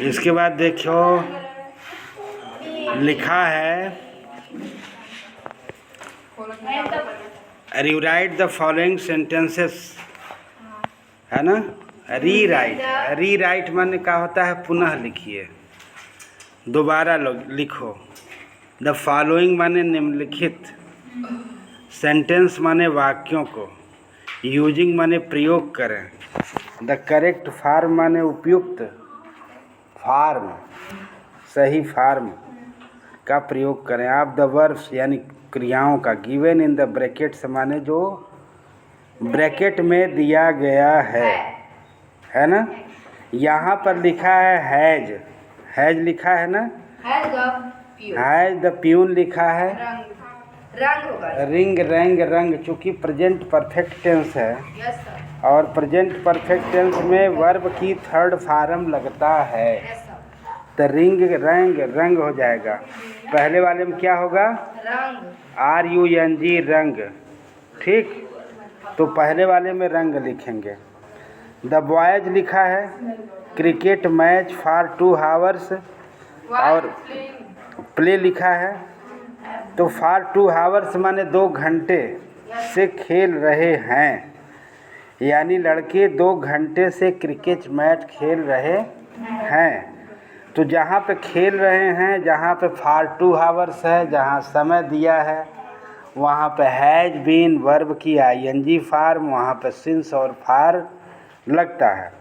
इसके बाद देखो लिखा है रीराइट द फॉलोइंग सेंटेंसेस, है ना। रीराइट माने क्या होता है, पुनः लिखिए, दोबारा लिखो। द फॉलोइंग माने निम्नलिखित, सेंटेंस माने वाक्यों को, यूजिंग माने प्रयोग करें, द करेक्ट फॉर्म माने उपयुक्त फॉर्म, सही फॉर्म का प्रयोग करें आप। द वर्ब्स यानी क्रियाओं का, गिवन इन द ब्रैकेट्स माने जो ब्रैकेट में दिया गया है ना। यहाँ पर लिखा है हैज लिखा है ना, हैज द प्यून लिखा है, रिंग रंग रंग, चूँकि प्रेजेंट परफेक्ट टेंस है और प्रेजेंट परफेक्ट टेंस में वर्ब की थर्ड फॉर्म लगता है, तो रिंग रंग रंग हो जाएगा। पहले वाले में क्या होगा, RUNG रंग, ठीक। तो पहले वाले में रंग लिखेंगे। द बॉयज लिखा है क्रिकेट मैच फॉर 2 आवर्स, और प्ले लिखा है, तो फॉर 2 आवर्स माने 2 घंटे से खेल रहे हैं, यानी लड़के 2 घंटे से क्रिकेट मैच खेल रहे हैं। तो जहाँ पे खेल रहे हैं, जहाँ पे फॉर 2 आवर्स है, जहाँ समय दिया है, वहाँ पे हैज बीन वर्ब की ING फॉर्म, वहाँ पे सिंस और फॉर लगता है।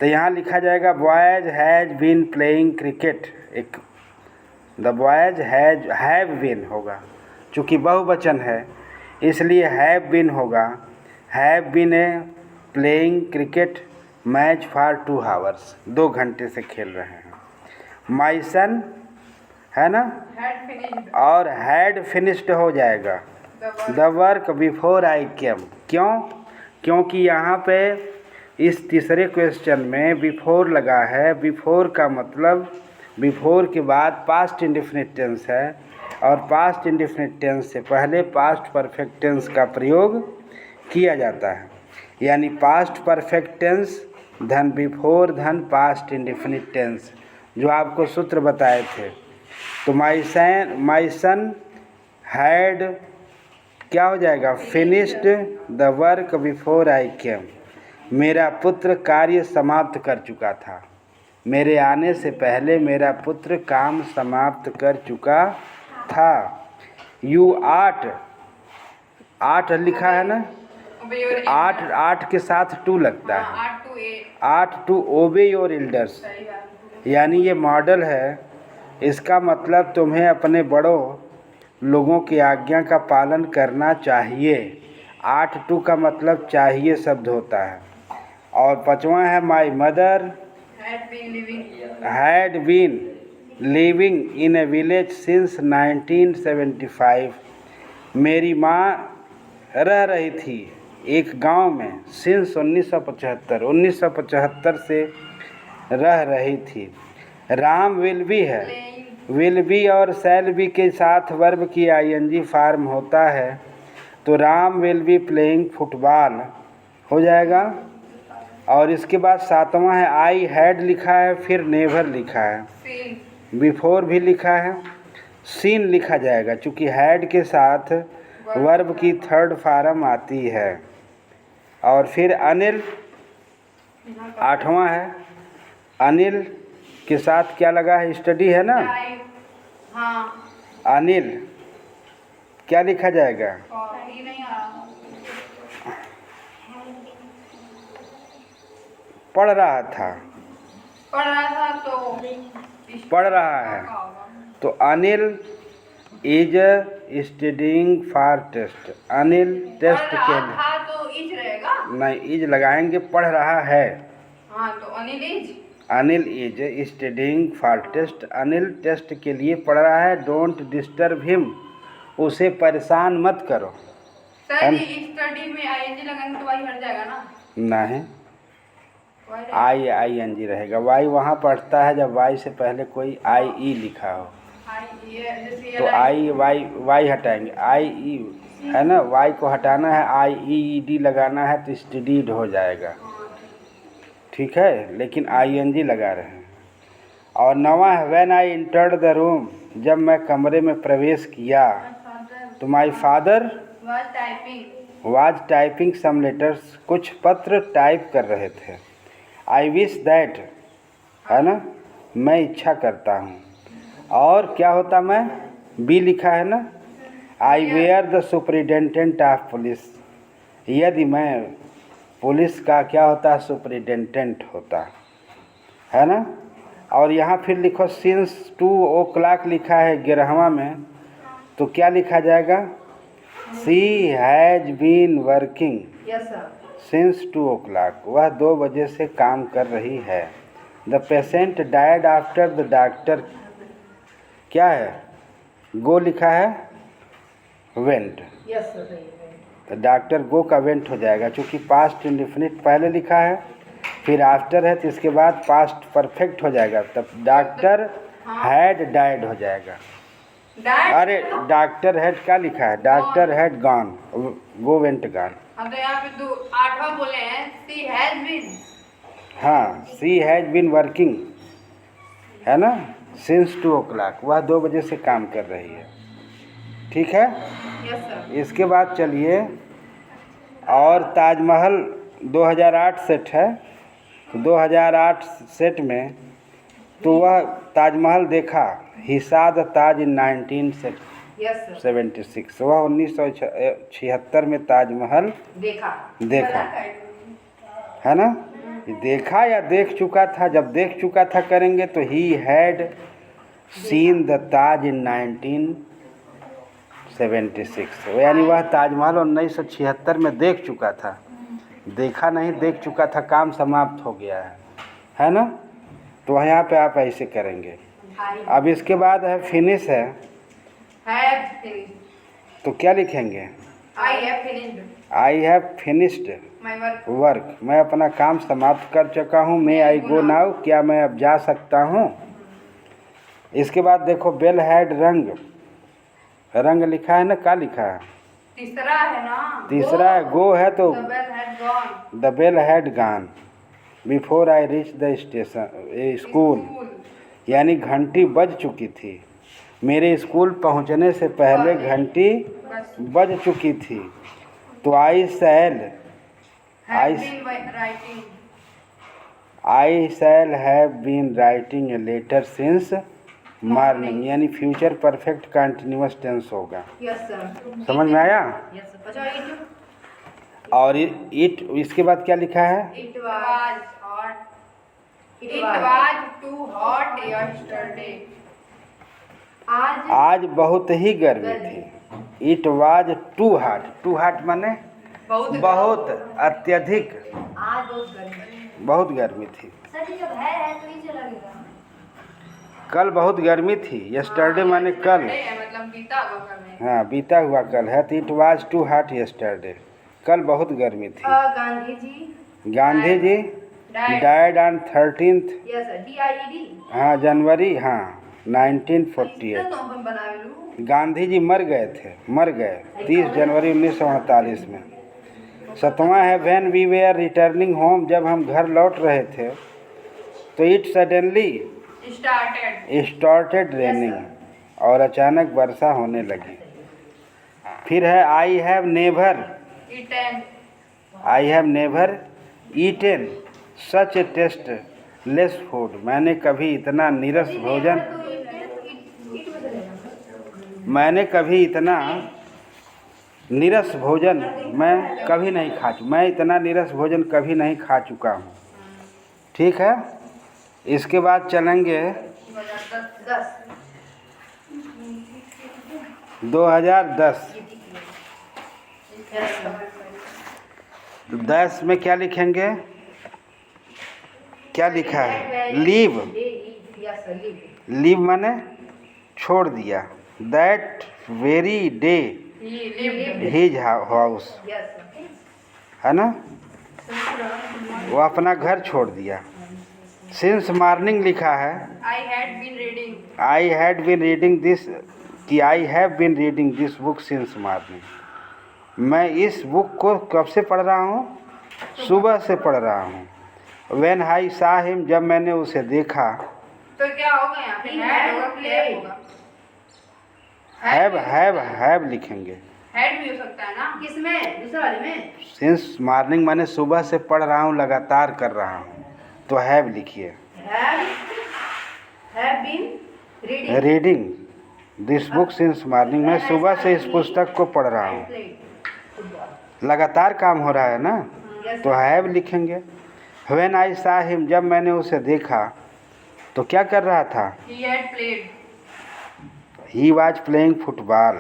तो यहाँ लिखा जाएगा boys has been playing cricket, एक द बॉयज हैव बीन होगा, चूँकि बहुवचन है इसलिए हैव बीन होगा, have been playing cricket match for 2 hours, 2 घंटे से खेल रहे हैं। माई सन है ना, और हैड फिनिश्ड हो जाएगा द वर्क बिफोर आई केम। क्यों, क्योंकि यहाँ पे इस तीसरे क्वेश्चन में बिफोर लगा है। बिफोर का मतलब बिफोर के बाद पास्ट इंडेफिनिट टेंस है, और पास्ट इंडेफिनिट टेंस से पहले पास्ट परफेक्ट टेंस का प्रयोग किया जाता है, यानी पास्ट परफेक्ट टेंस धन बिफोर धन पास्ट इंडेफिनिट टेंस, जो आपको सूत्र बताए थे। तो माई सन हैड क्या हो जाएगा, finished the work before I came, मेरा पुत्र कार्य समाप्त कर चुका था, मेरे आने से पहले मेरा पुत्र काम समाप्त कर चुका था। यू आठ लिखा है ना, आठ के साथ 2 लगता है, 8 टू ओबे योर एल्डर्स, यानी ये मॉडल है। इसका मतलब तुम्हें अपने बड़ों लोगों की आज्ञा का पालन करना चाहिए। 8 का मतलब चाहिए शब्द होता है। और 5वां है my mother had been living in a village since 1975, मेरी माँ रह रही थी एक गांव में सिंस 1975 से रह रही थी। राम विल बी है, विल बी और शैल बी के साथ वर्ब की ING फॉर्म होता है, तो Ram will be playing football हो जाएगा। और इसके बाद 7वां है आई हैड लिखा है, फिर नेवर लिखा है, बिफोर भी लिखा है, सीन लिखा जाएगा, चूँकि हैड के साथ वर्ब की थर्ड फॉर्म आती है। और फिर अनिल 8वां है, अनिल के साथ क्या लगा है, स्टडी है ना, हाँ। अनिल क्या लिखा जाएगा, पढ़ रहा था तो पढ़ रहा है, तो Anil is studying for test, Anil test के लिए तो इज रहेगा, नहीं इज लगाएंगे, पढ़ रहा है, हाँ, तो Anil is studying for test, Anil test के लिए पढ़ रहा है। डोंट डिस्टर्ब हिम, उसे परेशान मत करो। सर स्टडी में ING लगाएंगे तो वाई हट जाएगा ना, नहीं ING रहेगा। वाई वहाँ पढ़ता है जब वाई से पहले कोई IE लिखा हो, तो वाई हटाएंगे, IE है ना, वाई को हटाना है, IED लगाना है, तो स्टडीड हो जाएगा, ठीक है, लेकिन ING लगा रहे हैं। और नवा है when I entered the room, जब मैं कमरे में प्रवेश किया तो my father was typing some letters, कुछ पत्र टाइप कर रहे थे। आई विश दैट, है ना, मैं इच्छा करता हूँ। और क्या होता मैं, बी लिखा है ना, I were the superintendent of police, यदि मैं पुलिस का क्या होता है, सुपरिटेंडेंट होता है ना। और यहाँ फिर लिखो सिंस 2 o'clock लिखा है 11वां में, तो क्या लिखा जाएगा, she has been working since 2 o'clock, वह 2 बजे से काम कर रही है। The patient died after the doctor, क्या है, गो लिखा है, वेंट, तो डॉक्टर गो का वेंट हो जाएगा, क्योंकि पास्ट इंडेफिनिट पहले लिखा है, फिर आफ्टर है, तो इसके बाद पास्ट परफेक्ट हो जाएगा, तब डॉक्टर हैड डाइड हो जाएगा। अरे डॉक्टर हैड क्या लिखा है, doctor had gone, go went gone. अब तो यहाँ पे 8वां बोले हैं, शी हैज बीन, हाँ, शी हैज बीन वर्किंग, है ना, सिंस 2 o'clock, वह 2 बजे से काम कर रही है। ठीक है। Yes sir. इसके बाद चलिए, और ताजमहल 2008 सेट है, तो 2008 सेट में तो वह ताजमहल देखा, ही सॉ द ताज इन 1976, वह 1976 में ताजमहल देखा, है ना। देखा या देख चुका था, जब देख चुका था करेंगे तो ही हैड सीन द ताज इन 1976, यानी वह ताजमहल 1976 में देख चुका था, देखा नहीं, देख चुका था, काम समाप्त हो गया है ना। तो यहाँ पे आप ऐसे करेंगे। अब इसके बाद है फिनिश है, तो क्या लिखेंगे, आई हैव फिनिश्ड वर्क, मैं अपना काम समाप्त कर चुका हूँ। मे आई गो नाउ, क्या मैं अब जा सकता हूँ। इसके बाद देखो बेल हैड रंग, रंग लिखा है ना, क्या लिखा है, तीसरा है ना, तीसरा है, गो है, तो the bell had gone before I reach the station school, यानी घंटी बज चुकी थी, मेरे स्कूल पहुंचने से पहले घंटी बज चुकी थी। तो I shall have been writing a letter since morning, यानी फ्यूचर परफेक्ट कंटिन्यूअस टेंस होगा। समझ में आया। और इट, इसके बाद क्या लिखा है, it was too hot yesterday, आज बहुत ही गर्मी थी। It was too hot, too hot माने बहुत अत्यधिक, आज बहुत गर्मी थी। सर जब है तो ये लगेगा, कल बहुत गर्मी थी, यस्टरडे माने कल, मतलब बीता हुआ कल, हाँ बीता हुआ कल है, तो it was too hot yesterday, कल बहुत गर्मी थी। Gandhi ji died on 13th, हाँ जनवरी, हाँ 1948, गांधी जी मर गए 30 जनवरी 1948 में। 7वां है when we were returning home, जब हम घर लौट रहे थे तो इट सडनली स्टार्टेड रेनिंग, और अचानक वर्षा होने लगी। फिर है I have never eaten such A tasteless food, मैंने कभी इतना नीरस भोजन मैं कभी इतना नीरस भोजन कभी नहीं खा चुका हूँ। ठीक है। इसके बाद चलेंगे 2010, 10 में क्या लिखेंगे, क्या लिखा है, लीव माने छोड़ दिया। That very day his house, है ना, वो अपना घर छोड़ दिया। सिंस मॉर्निंग लिखा है, I have been reading this book since morning, मैं इस बुक को कब से पढ़ रहा हूँ, सुबह से पढ़ रहा हूँ। व्हेन आई सॉ हिम, जब मैंने उसे देखा, तो क्या होगा यहाँ पे? हैड होगा, प्ले होगा। हैव लिखेंगे। हैड भी हो सकता है ना? किसमें? दूसरे वाले में? सिंस मॉर्निंग माने सुबह से पढ़ रहा हूँ, लगातार कर रहा हूँ, तो हैव लिखिए। Have been reading this book since morning, मैं सुबह से इस पुस्तक को पढ़ रहा हूँ, लगातार काम हो रहा है ना, तो हैव लिखेंगे। व्हेन आई सा हिम, जब मैंने उसे देखा तो क्या कर रहा था? He had played. He was playing football,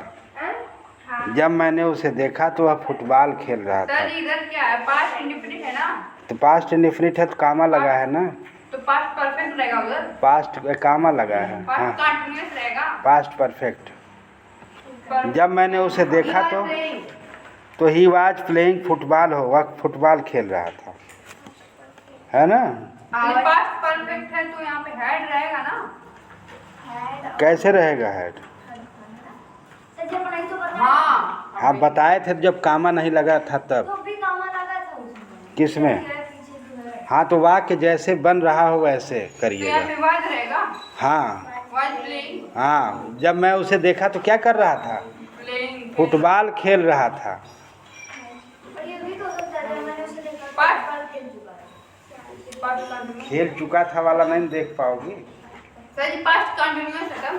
जब मैंने उसे देखा तो वह फुटबॉल खेल रहा था। सर इधर क्या है? पास्ट इंडिफिनिट है ना? तो पास्ट इंडिफिनिट है तो कामा लगा है ना, तो पास्ट परफेक्ट रहेगा उधर। पास्ट कामा लगा है। पास्ट हाँ, कंटीन्यूअस रहेगा। Past perfect. जब मैंने उसे देखा तो ही वॉज प्लेइंग फुटबॉल, हो वह फुटबॉल खेल रहा था, है ना। पास्ट परफेक्ट है तो यहाँ पे हैड रहेगा ना? कैसे रहेगा हैड? हाँ आप बताए थे जब कामा नहीं लगा था तब। किसमें? हाँ, तो वाक्य जैसे बन रहा हो वैसे तो यहाँ करिएगा। पे वाज रहेगा। हाँ वाज प्लेइंग। हाँ, जब मैं उसे देखा तो क्या कर रहा था? प्लेइंग फुटबॉल खेल रहा था। पास्ट खेल चुका था वाला नहीं देख पाओगी। सर जी पास्ट कंटीन्यूअस है तब।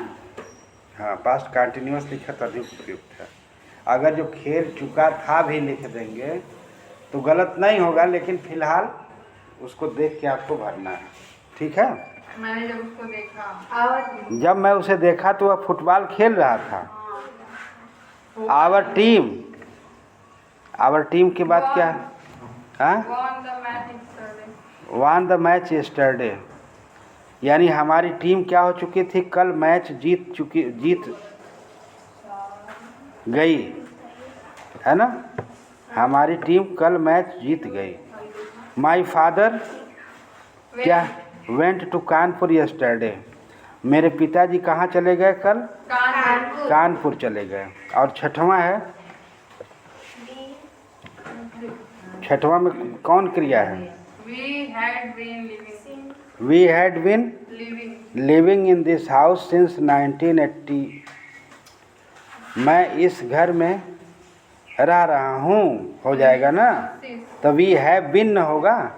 हाँ, पास्ट कंटिन्यूअस लिखा तो अधिक उपयुक्त है। अगर जो खेल चुका था भी लिख देंगे तो गलत नहीं होगा, लेकिन फिलहाल उसको देख के आपको भरना है, ठीक है। मैंने जब उसको देखा, जब मैं उसे देखा तो वह फुटबॉल खेल रहा था। आवर टीम के बाद क्या है? हाँ, वन द मैच यस्टरडे, यानी हमारी टीम क्या हो चुकी थी? कल मैच जीत गई, है ना। हमारी टीम कल मैच जीत गई। माई फादर क्या? वेंट टू कानपुर यस्टरडे, मेरे पिताजी कहाँ चले गए कल? कानपुर चले गए। और छठवां है, छठवां में कौन क्रिया है? We had been living in this house since 1980, मैं इस घर में रह रहा हूँ, हो जाएगा ना। तो वी हैव बीन न होगा।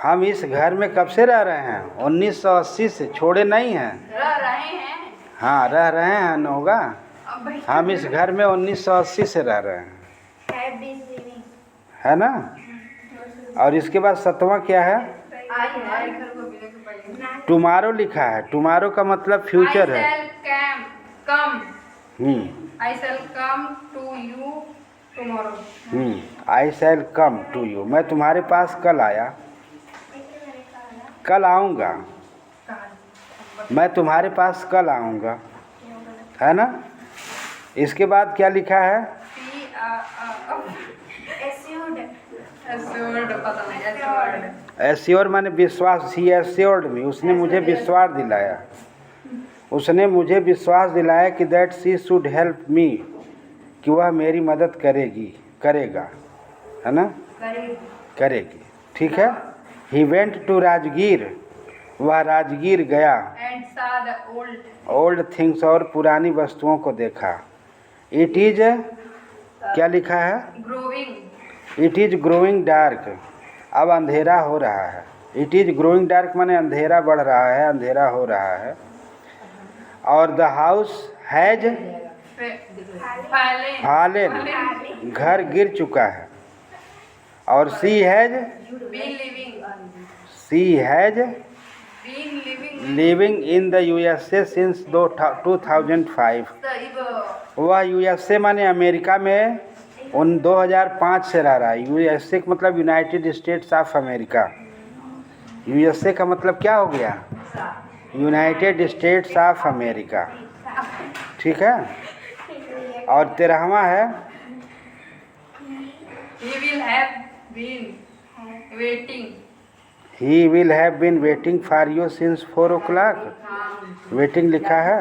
हम इस घर में कब से रह रहे हैं? 1980 से, छोड़े नहीं हैं। रह रहे हैं। हाँ, रह रहे हैं न होगा। हम इस घर में 1980 से रह रहे हैं, है ना। और इसके बाद सतवां क्या है? टुमारो लिखा है। टुमारो का मतलब फ्यूचर है। I shall come to you tomorrow. I shall come to you, मैं तुम्हारे पास कल आया, कल आऊँगा, मैं तुम्हारे पास कल आऊँगा, है ना। इसके बाद क्या लिखा है? एश्योर माने विश्वास। ही एश्योर्ड मी, उसने मुझे विश्वास दिलाया, उसने मुझे विश्वास दिलाया कि that she should help me, कि वह मेरी मदद करेगा, है ना, करेगी, ठीक है। ही वेंट टू राजगीर, वह राजगीर गया। And saw the old things, और पुरानी वस्तुओं को देखा। इट इज क्या लिखा है? growing. It is growing dark, अब अंधेरा हो रहा है। इट इज ग्रोइंग डार्क माने अंधेरा बढ़ रहा है, अंधेरा हो रहा है। और द हाउस हैज फॉलन, घर गिर चुका है। और she has living in the USA since 2005, वह यूएसए माने अमेरिका में 2005 से रह रहा है। यूएसए का मतलब United states of America. USA का मतलब क्या हो गया? यूनाइटेड स्टेट्स ऑफ अमेरिका, ठीक है। और 13वां है, He will have been waiting. He will have been waiting for you since 4 o'clock, waiting लिखा है।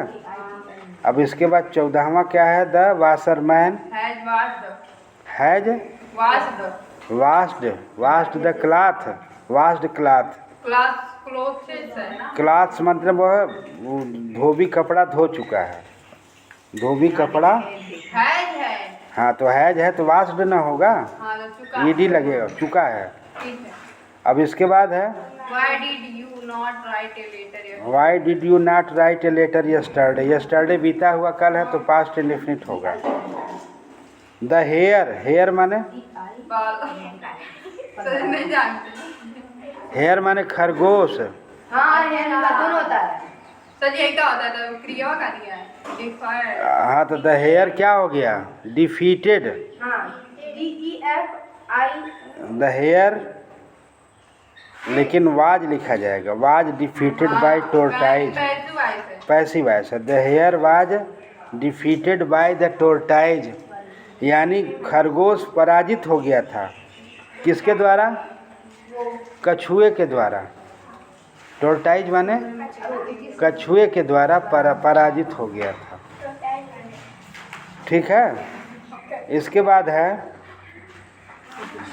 अब इसके बाद 14वां क्या है? The washerman has washed the cloth, clothes है ना। क्लॉथ्स मतलब वो धोबी कपड़ा धो चुका है, धोबी कपड़ा। है। हाँ तो है तो वास्ड ना होगा, हाँ तो चुका ईडी लगेगा, चुका है। ठीक है। अब इसके बाद है Why did you not write a letter yesterday? Why did you not write a letter yesterday. Yesterday बीता हुआ कल है तो पास्ट इंडेफिनिट होगा। द हेयर माने बाल सर नहीं जानते। हेयर माने खरगोश। हाँ ये दोनों होता है सर, यही क्या होता है तो क्रिया का दिया है डिफायर। हाँ तो द हेयर क्या हो गया, डिफीटेड। हाँ DEFI। द हेयर लेकिन वाज लिखा जाएगा, was defeated by tortoise, passive voice है। The hare was defeated by the tortoise, यानी खरगोश पराजित हो गया था। किसके द्वारा, कछुए के द्वारा। टोर्टाइज माने कछुए के द्वारा पराजित हो गया था। ठीक है। इसके बाद है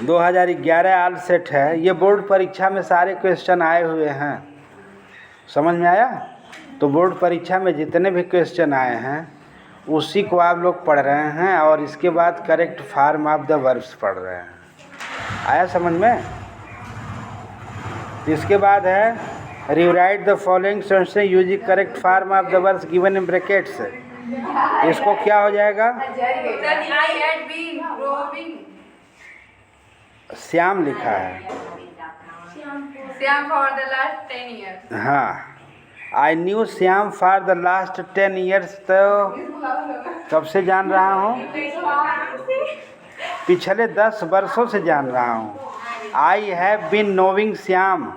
2011 आल सेट है। ये बोर्ड परीक्षा में सारे क्वेश्चन आए हुए हैं, समझ में आया। तो बोर्ड परीक्षा में जितने भी क्वेश्चन आए हैं उसी को आप लोग पढ़ रहे हैं और इसके बाद correct form of the verbs पढ़ रहे हैं। आया समझ में। इसके बाद है rewrite the following sentence using correct form of the verbs given in brackets. इसको क्या हो जाएगा, श्याम लिखा है। Shyam for the last 10 years। हाँ, I knew Shyam for the last 10 years। तो कब से जान रहा हूँ, पिछले 10 वर्षों से जान रहा हूँ। I have been knowing Shyam,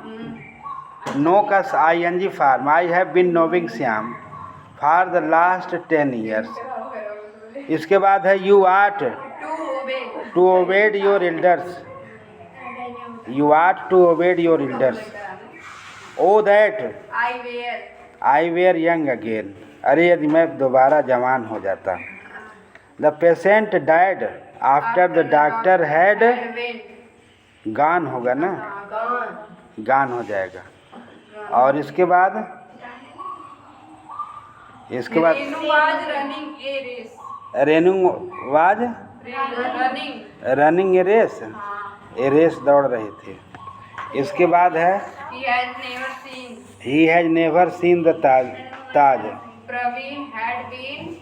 know का ING form, I have been knowing Shyam for the last 10 years। इसके बाद है you ought to obeyed your elders, you ought to obey your elders। Oh that I were young again। अरे यदि मैं दोबारा जवान हो जाता। The patient died after the doctor had gone होगा ना, gone हो जाएगा। और इसके बाद Renu was running a race, a race दौड़ रही थी। इसके बाद है he has never seen the Taj. Praveen had been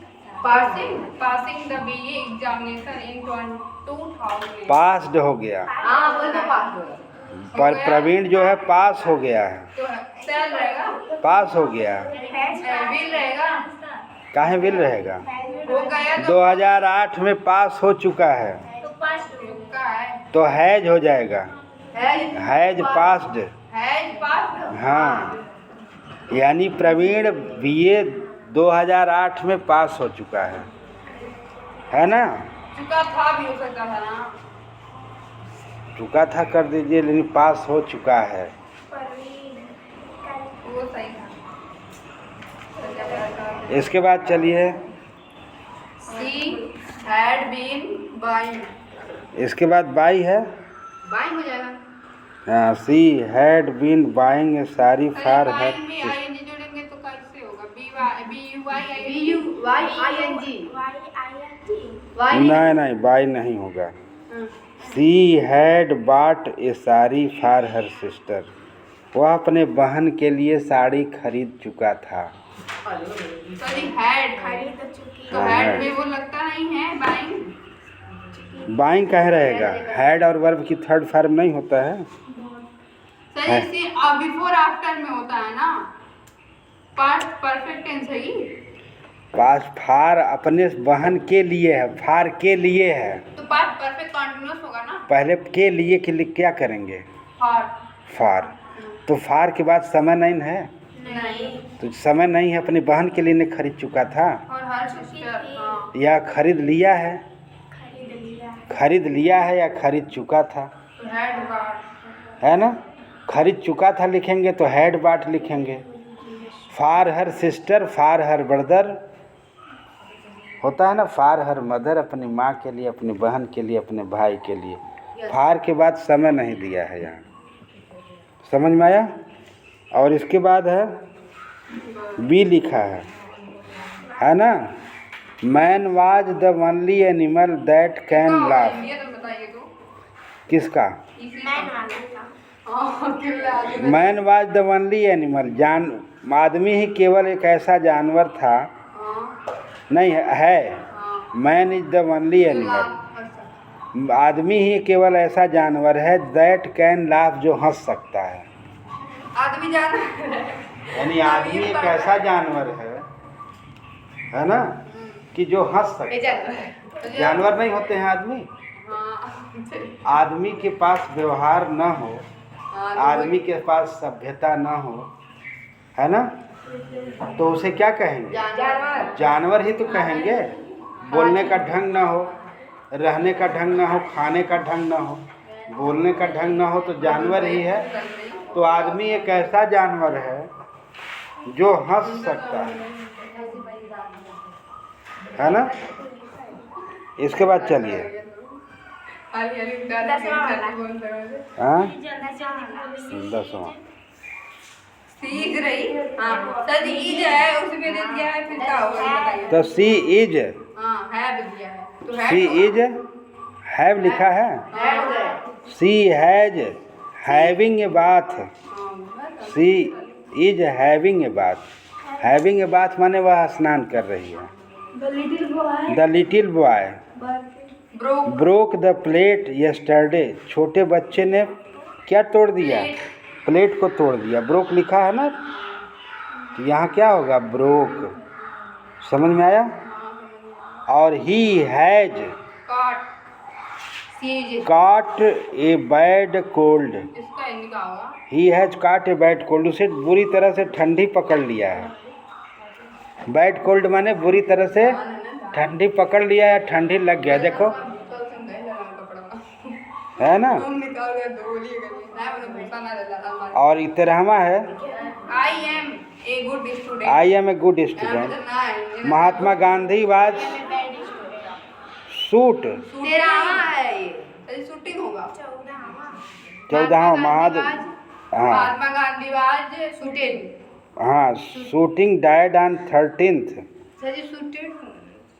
passing the BE examination in 2000। Passed हो गया, हाँ वो तो पास हो गया। पर प्रवीण जो है पास हो गया है, तो सेल रहेगा, पास हो गया। विल रहेगा, काहे विल रहेगा, हो गया तो 2008 में पास हो चुका है तो पास चुका है, तो हैज हो जाएगा, हैज पास्ड। Has passed. हाँ, यानी प्रवीण BA 2008 में पास हो चुका है ना। चुका था भी हो सकता था ना, चुका था कर दीजिए, लेकिन पास हो चुका है। वो सही था। इसके बाद चलिए She had been buying। इसके बाद बाई है, बाइंग हो जाएगा। हाँ, she had been buying a sari for her. Buying में ING जोड़ेंगे तो कैसे होगा, नहीं बाई नहीं होगा। सी हैड बाट ए साड़ी फॉर हर सिस्टर। वह अपने बहन के लिए साड़ी खरीद चुका था। सॉरी हैड तो हैड में वो लगता नहीं है बाइंग। बाइंग कह रहेगा, हैड और वर्ब की थर्ड फॉर्म नहीं होता है। सर इसे बिफोर आफ्टर में होता है ना, पास्ट परफेक्ट टेंस है। पास्ट फार अपने बहन के लिए है, फार के लिए है, तो पास्ट परफेक्ट कंटीन्यूअस होगा ना। पहले के लिए क्या करेंगे, फॉर। फार। तो फार के बाद समय नहीं है, नहीं तो समय नहीं है, अपनी बहन के लिए नहीं खरीद चुका था, और हर सिस्टर। हाँ या खरीद लिया है, खरीद लिया है या खरीद चुका था, तो हैड बाट है ना। खरीद चुका था लिखेंगे तो हैड बाट लिखेंगे। फार हर सिस्टर, फार हर ब्रदर होता है ना, फार हर मदर, अपनी माँ के लिए, अपनी बहन के लिए, अपने भाई के लिए। फार के बाद समय नहीं दिया है यहाँ, समझ में आया। और इसके बाद है बी लिखा है ना। Man was the only animal that can laugh. तो बताइए तो किसका? मैन वाला। Man was the only animal, आदमी ही केवल एक ऐसा जानवर था, नहीं है, man is the only animal, आदमी ही केवल ऐसा जानवर है दैट कैन लाफ, जो हंस सकता है। आदमी जानवर यानी आदमी एक ऐसा जानवर है ना, कि जो हंस सकता है। जानवर नहीं होते हैं आदमी, आदमी के पास व्यवहार न हो, आदमी के पास सभ्यता न हो, है ना, तो उसे क्या कहेंगे? जानवर ही तो कहेंगे। बोलने का ढंग न हो, रहने का ढंग न हो, खाने का ढंग न हो, बोलने का ढंग न हो, तो जानवर ही है। तो आदमी एक ऐसा जानवर है जो हंस सकता है ना। इसके बाद चलिए, हाँ 10वां सीज रही। हाँ सर जी, ईज है उसमें दे दिया है, फिर क्या होगा ये बताइए। तो सी इज, हाँ हैव दिया है, तो सी इज हैव लिखा है, she has having a bath, she is having a bath, having a bath माने वह स्नान कर रही है। The little boy broke the plate yesterday, छोटे बच्चे ने क्या तोड़ दिया? प्लेट को तोड़ दिया। ब्रोक लिखा है ना, तो यहाँ क्या होगा? ब्रोक। समझ में आया? और he has caught a bad cold, इसका इनका होगा, he has caught a bad cold, उसे बुरी तरह से ठंडी पकड़ लिया है। बैड कोल्ड माने बुरी तरह से ठंडी पकड़ लिया है, ठंडी लग गया। देखो है ना। और 13वां है I am a good student, I am a good student. Mahatma Gandhi was shoot, 13वां है ये, शूटिंग होगा। 14वां महात्मा गांधी वाज शूटेड, हाँ shooting died on 13th, sir ji shooted,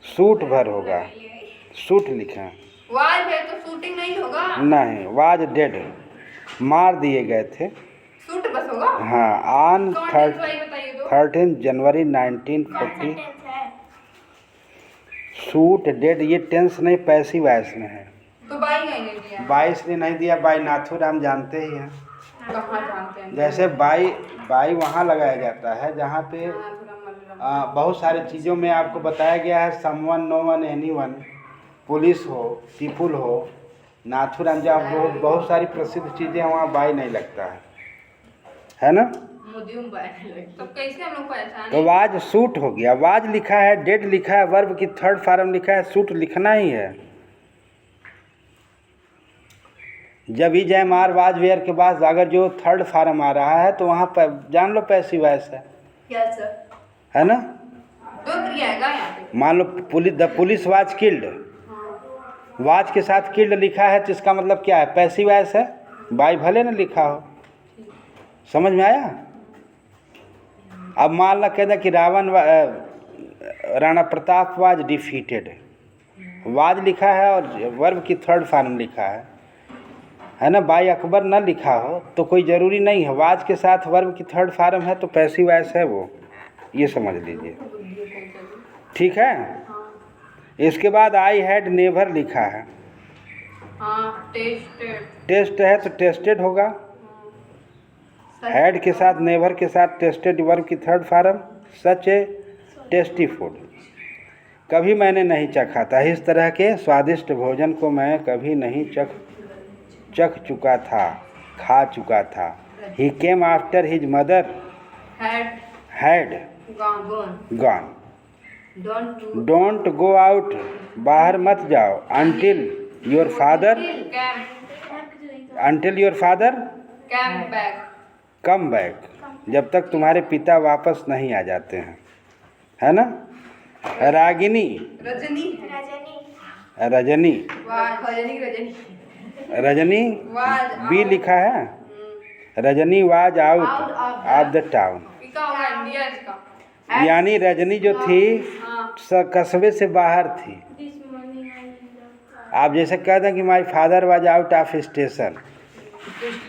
shoot भर होगा, सूट लिखा है। वाज है तो शूटिंग नहीं होगा, नहीं वाज डेड, मार दिए गए थे। शूट बस होगा। हाँ ऑन कौन टेंस भाई बताइए तो। 13 जनवरी 1940। शूट डेड ये टेंस नहीं, पैसिव वॉइस में है। तो बाई नहीं दिया, बाई इसलिए नहीं दिया, बाई नाथुराम जानते ही हैं। कहाँ जानते हैं? जैसे बाई वहाँ लगाया जाता है जहाँ पे बहुत सारी चीज़ों में आपको बताया गया है, someone, no one, anyone, police हो, पीपुल हो, नाथुराम, जहाँ बहुत सारी प्रसिद्ध चीज़ें हैं वहाँ बाई नहीं लगता है ना। तो कैसे हम लोग पहचाने? तो वाज सूट हो गया, वाज लिखा है, डेड लिखा है, वर्ब की थर्ड फॉर्म लिखा है, सूट लिखना ही है। जब ही जय मार वाज वेयर के बाद अगर जो थर्ड फॉर्म आ रहा है तो वहाँ पर जान लो पैसिव वॉइस है। यस सर, है ना। दो क्रिया है यहाँ पे। मान लो the police was killed, was के साथ किल्ड लिखा है तो इसका मतलब क्या है? पैसिव वॉइस है, बाई भले ना लिखा हो। समझ में आया? अब मान लो कहता कि Rana Pratap was defeated, was लिखा है और वर्ब की थर्ड फॉर्म लिखा है ना। बाई अकबर न लिखा हो तो कोई ज़रूरी नहीं है, वाज के साथ वर्ब की थर्ड फॉर्म है तो पैसिव वॉइस है वो, ये समझ लीजिए। ठीक है। इसके बाद आई हैड नेवर लिखा है, टेस्ट है तो टेस्टेड होगा। हैड के साथ नेवर के साथ टेस्टेड वर्ब की थर्ड फॉर्म, सच ए टेस्टी फूड, कभी मैंने नहीं चखा था, इस तरह के स्वादिष्ट भोजन को मैं कभी नहीं चख चुका था, खा चुका था। He came after his mother had gone, don't go out, बाहर मत जाओ, until your father come back, जब तक तुम्हारे पिता वापस नहीं आ जाते हैं, है ना। रागिनी, रजनी बी लिखा है, Rajni was out of the town. इसका होगा इंडिया इसका। यानी रजनी जो थी हाँ कस्बे से बाहर थी। आप जैसे कह दें कि my father was out of station,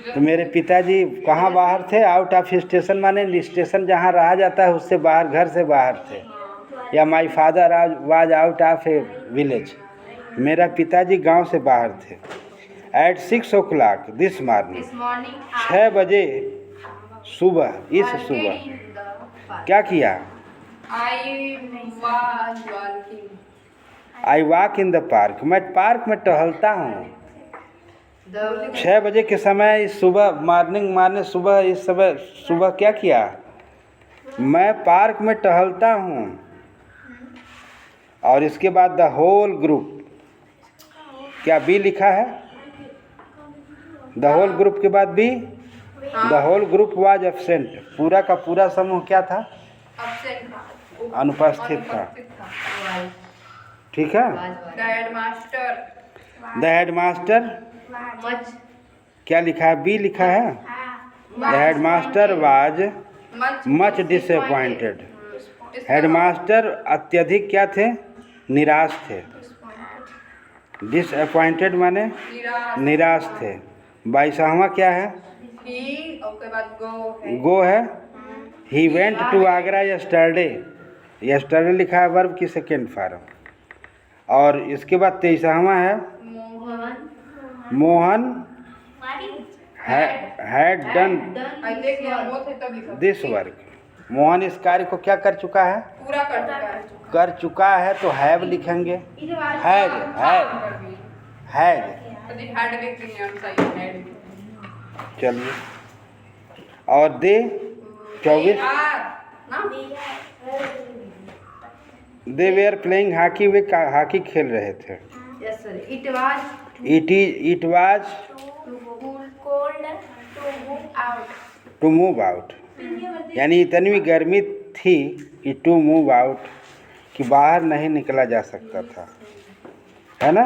तो मेरे पिताजी कहाँ बाहर थे? आउट ऑफ स्टेशन माने स्टेशन जहाँ रहा जाता है उससे बाहर, घर से बाहर थे। या my father was out of a village, मेरा पिताजी गांव से बाहर थे। At 6 o'clock this morning, this morning 6 बजे सुबह, इस सुबह क्या किया? I was working. I walk in the park, मैं पार्क में टहलता हूँ। 6 बजे के समय इस सुबह, मॉर्निंग माने सुबह, इस समय सुबह क्या किया? मैं पार्क में टहलता हूँ। और इसके बाद द होल ग्रुप, क्या बी लिखा है? द होल ग्रुप के बाद B, the whole group was absent, पूरा का पूरा समूह क्या था? एब्सेंट, अनुपस्थित था। ठीक है। The headmaster, the headmaster much क्या लिखा है? बी लिखा है। The headmaster was much disappointed, headmaster अत्यधिक क्या थे? निराश थे। डिसअपॉइंटेड माने निराश थे। 22वां क्या है? ही, उसके बाद गो है। गो है। He went to Agra yesterday, yesterday लिखा है वर्ब की सेकेंड फॉर्म। और इसके बाद 23वां है Mohan had done this work, Mohan इस कार्य को क्या कर चुका है? पूरा कर चुका है। कर चुका है, तो हैव लिखेंगे। Has, has. चलिए, और they 24, they were playing hockey, वे हॉकी खेल रहे थे। It was to move out, यानी इतनी गर्मी थी कि टू मूव आउट, कि बाहर नहीं निकला जा सकता था, है ना।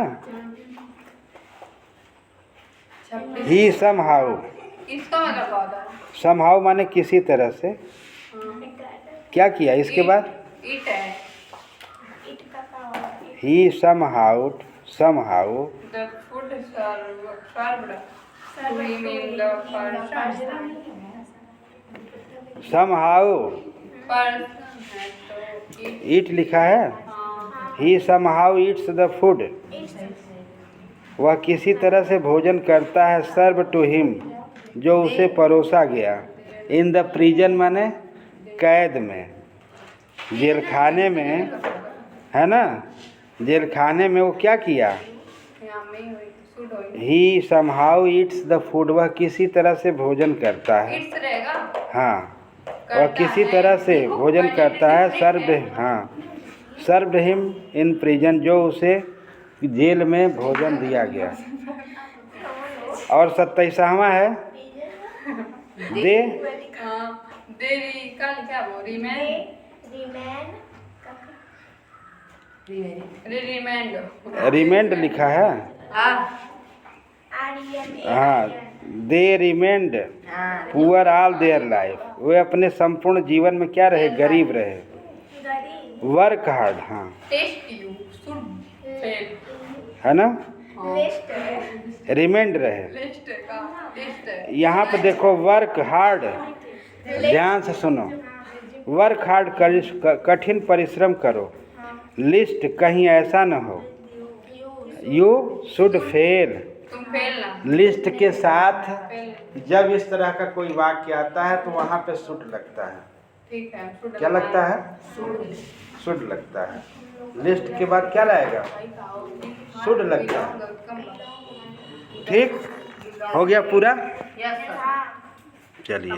ही समहाउ, इसका मतलब होता है समहाउ माने किसी तरह से क्या किया? इसके बाद इट है। He somehow The food served to him in the person somehow है तो ईट लिखा है। He somehow eats the food, वह किसी तरह से भोजन करता है। सर्व टू हिम, जो उसे परोसा गया। इन द प्रिजन माने कैद में, जेल खाने में, है ना। जेल खाने में वो क्या किया? ही समहाउ ईट्स द फूड, वह किसी तरह से भोजन करता है। इट्स रहेगा। हाँ, वह किसी तरह से भोजन करता है। सर्व, हाँ, सर्व्ड हिम इन प्रिजन, जो उसे जेल में भोजन दिया गया। और 27वां है दे, दे का लिखा है वो रिमेंड लिखा है। हाँ, they remained poor all their life, वे अपने संपूर्ण जीवन में क्या रहे? गरीब रहे। वर्क हार्ड, हाँ, टेस्ट यू शुड फेल, है ना। रिमेंड रहे। लिस्ट का लिस्ट है। यहाँ पे देखो वर्क हार्ड, ध्यान से सुनो। वर्क हार्ड, कठिन परिश्रम करो। लिस्ट, कहीं ऐसा न हो। यू शुड फेल, तुम फेल ना। लिस्ट के साथ फेल। जब इस तरह का कोई वाक्य आता है तो वहाँ पे शुड लगता है। ठीक है। क्या लगता है? शुड लगता है। लिस्ट के बाद क्या रहेगा? शुड लगता है। ठीक हो गया पूरा? Yes sir. चलिए। अब